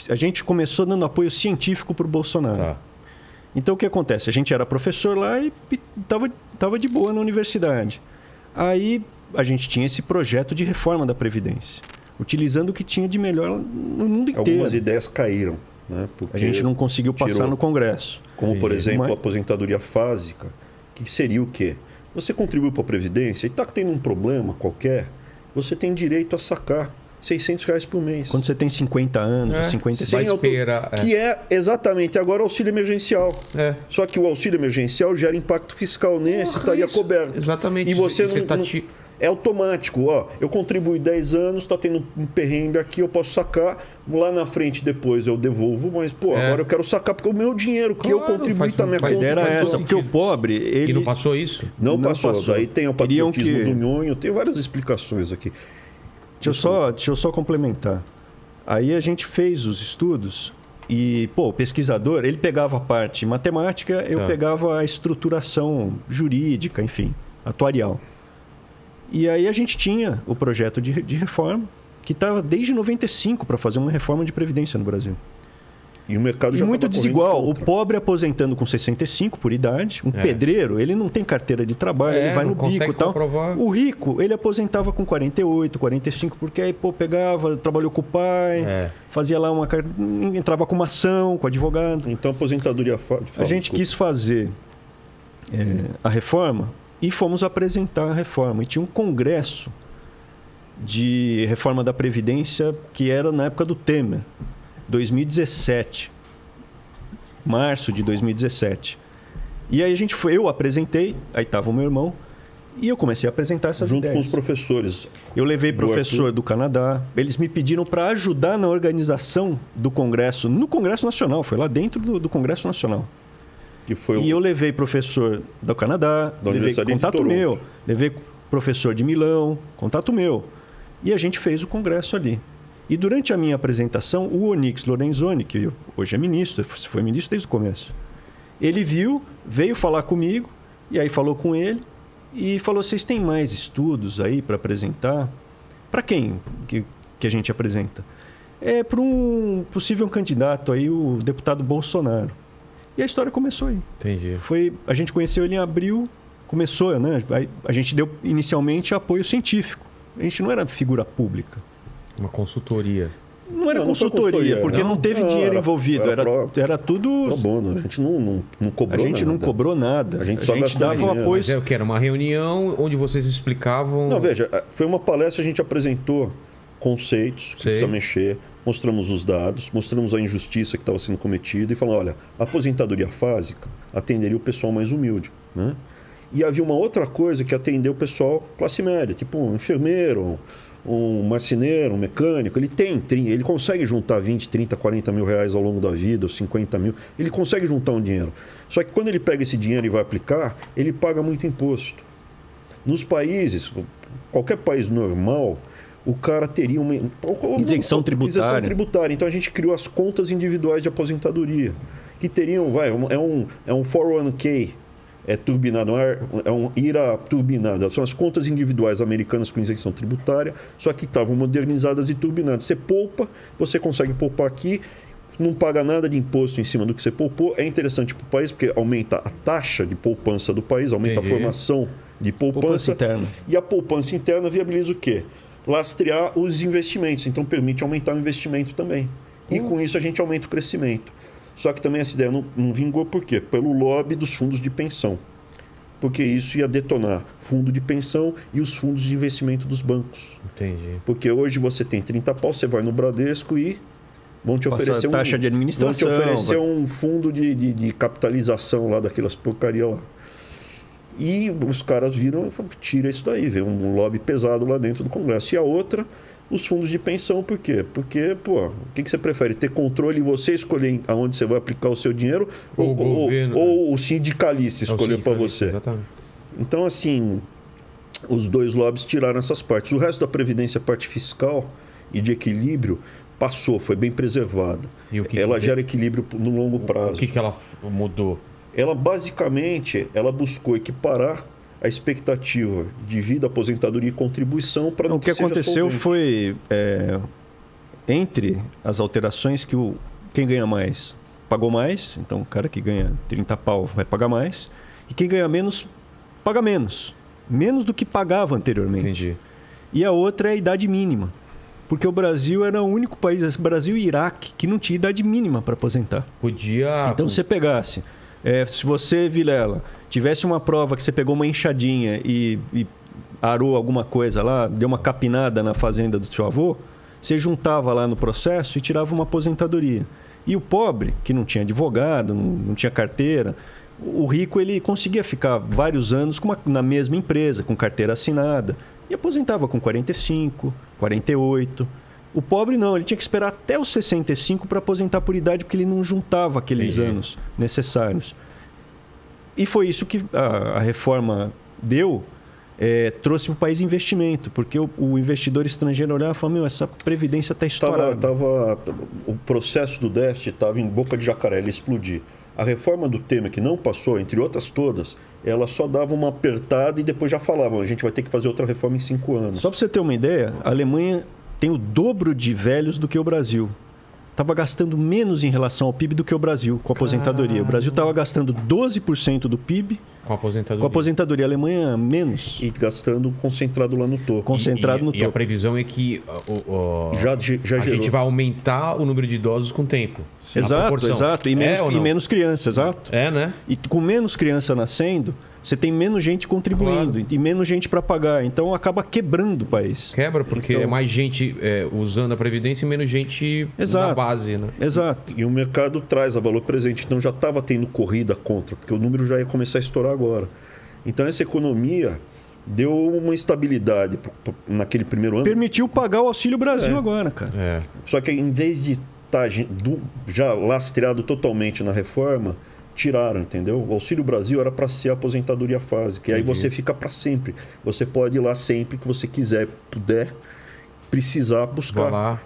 A gente começou dando apoio científico para o Bolsonaro. Tá. Então, o que acontece? A gente era professor lá e tava de boa na universidade. Aí, a gente tinha esse projeto de reforma da Previdência, utilizando o que tinha de melhor no mundo inteiro. Algumas ideias caíram, né? A gente não conseguiu passar no Congresso. Como, por exemplo, a aposentadoria fásica, que seria o quê? Você contribuiu para a Previdência e está tendo um problema qualquer, você tem direito a sacar R$600 por mês. Quando você tem 50 anos, ou 55 que é exatamente agora o auxílio emergencial. Só que o auxílio emergencial gera impacto fiscal nesse, estaria coberto. Exatamente. E você não é automático. Ó, eu contribuí 10 anos, está tendo um perrengue aqui, eu posso sacar. Lá na frente, depois eu devolvo, mas, agora eu quero sacar porque o meu dinheiro que eu contribuí está na minha conta. A ideia era essa, porque o pobre... E não passou isso? Não passou. Aí tem o patriotismo do nhonho, tem várias explicações aqui. Deixa eu só complementar. Aí a gente fez os estudos e, o pesquisador, ele pegava a parte matemática, eu pegava a estruturação jurídica, enfim, atuarial. E aí a gente tinha o projeto de reforma, que estava desde 95 para fazer uma reforma de previdência no Brasil. E o mercado já muito desigual. O pobre aposentando com 65 por idade, pedreiro, ele não tem carteira de trabalho, ele vai no bico e tal. Comprovar. O rico, ele aposentava com 48, 45, porque aí, pegava, trabalhou com o pai, fazia lá entrava com uma ação, com advogado. Então, aposentadoria... A gente quis fazer a reforma e fomos apresentar a reforma. E tinha um congresso de reforma da Previdência que era na época do Temer. 2017, março de 2017. E aí eu apresentei, aí estava o meu irmão, e eu comecei a apresentar essas ideias. Junto com os professores. Eu levei professor do Canadá, eles me pediram para ajudar na organização do Congresso, no Congresso Nacional, foi lá dentro do Congresso Nacional. E eu levei professor do Canadá, levei contato meu, levei professor de Milão, contato meu. E a gente fez o congresso ali. E durante a minha apresentação, o Onyx Lorenzoni, que hoje é ministro, foi ministro desde o começo, ele veio falar comigo, e aí falou com ele, e falou, vocês têm mais estudos aí para apresentar? Para quem que a gente apresenta? Para um possível candidato aí, o deputado Bolsonaro. E a história começou aí. Entendi. A gente conheceu ele em abril, começou, né? A gente deu inicialmente apoio científico. A gente não era figura pública. Uma consultoria. Não era consultoria, porque não teve dinheiro envolvido. Era tudo... Pro bono. A gente não cobrou nada. A gente não cobrou nada. A gente só dava um apoio... Mas era uma reunião onde vocês explicavam... Não, veja, foi uma palestra, a gente apresentou conceitos que precisa mexer, mostramos os dados, mostramos a injustiça que estava sendo cometida e falamos, olha, a aposentadoria fásica atenderia o pessoal mais humilde, né? E havia uma outra coisa que atendeu o pessoal classe média, tipo um enfermeiro, um marceneiro, um mecânico. Ele consegue juntar 20, 30, 40 mil reais ao longo da vida, ou 50 mil. Ele consegue juntar um dinheiro. Só que quando ele pega esse dinheiro e vai aplicar, ele paga muito imposto. Nos países, qualquer país normal, o cara teria uma isenção tributária. Então a gente criou as contas individuais de aposentadoria, que teriam, é um 401k, turbinado, é um IRA turbinado. São as contas individuais americanas com isenção tributária, só que estavam modernizadas e turbinadas. Você poupa, você consegue poupar aqui, não paga nada de imposto em cima do que você poupou. É interessante para o país, porque aumenta a taxa de poupança do país, aumenta a formação de poupança interna. E a poupança interna viabiliza o quê? Lastrear os investimentos, então permite aumentar o investimento também. E com isso a gente aumenta o crescimento. Só que também essa ideia não vingou por quê? Pelo lobby dos fundos de pensão. Porque isso ia detonar fundo de pensão e os fundos de investimento dos bancos. Entendi. Porque hoje você tem 30 pau, você vai no Bradesco e vão te oferecer taxa de administração, vão te oferecer um fundo de capitalização lá daquelas porcaria lá. E os caras viram, tira isso daí, vê um lobby pesado lá dentro do Congresso. E a outra, os fundos de pensão, por quê? Porque, o que você prefere? Ter controle e você escolher aonde você vai aplicar o seu dinheiro ou o sindicalista escolher para você? Exatamente. Então, assim, os dois lobbies tiraram essas partes. O resto da previdência, parte fiscal e de equilíbrio, passou, foi bem preservada. Ela gera equilíbrio no longo prazo. O que ela mudou? Ela basicamente buscou equiparar a expectativa de vida, apoentadoria e contribuição para o que aconteceu foi entre as alterações que quem ganha mais pagou mais, então o cara que ganha 30 pau vai pagar mais, e quem ganha menos paga menos do que pagava anteriormente. Entendi. E a outra é a idade mínima, porque o Brasil era o único país, Brasil e Iraque, que não tinha idade mínima para aposentar. Podia... Então você pegasse, se você, Vilela, tivesse uma prova que você pegou uma enxadinha e arou alguma coisa lá, deu uma capinada na fazenda do seu avô, você juntava lá no processo e tirava uma aposentadoria. E o pobre, que não tinha advogado, não tinha carteira, o rico ele conseguia ficar vários anos na mesma empresa, com carteira assinada, e aposentava com 45, 48. O pobre não, ele tinha que esperar até os 65 para aposentar por idade, porque ele não juntava aqueles anos necessários. E foi isso que a reforma deu, trouxe para o país investimento, porque o investidor estrangeiro olhava e falava, essa previdência está estourada. O processo do déficit estava em boca de jacaré, ele explodir. A reforma do Temer, que não passou, entre outras todas, ela só dava uma apertada e depois já falavam, a gente vai ter que fazer outra reforma em 5 anos. Só para você ter uma ideia, a Alemanha tem o dobro de velhos do que o Brasil. Estava gastando menos em relação ao PIB do que o Brasil com a aposentadoria. O Brasil estava gastando 12% do PIB com a aposentadoria. Com a aposentadoria. A Alemanha, menos. E gastando concentrado lá no topo. Concentrado no topo. E a previsão é que já a gente vai aumentar o número de idosos com o tempo. Exato. E menos crianças, exato. Né? E com menos criança nascendo, você tem menos gente contribuindo e menos gente para pagar. Então, acaba quebrando o país. Quebra, porque é mais gente usando a Previdência e menos gente na base, né? Exato. E o mercado traz a valor presente. Então, já estava tendo corrida contra, porque o número já ia começar a estourar agora. Então, essa economia deu uma estabilidade naquele primeiro ano. Permitiu pagar o Auxílio Brasil agora, cara. Só que, em vez de estar já lastreado totalmente na reforma, tiraram, entendeu? O Auxílio Brasil era para ser a aposentadoria básica. E aí você fica para sempre. Você pode ir lá sempre que você quiser, puder, precisar buscar. Vai lá.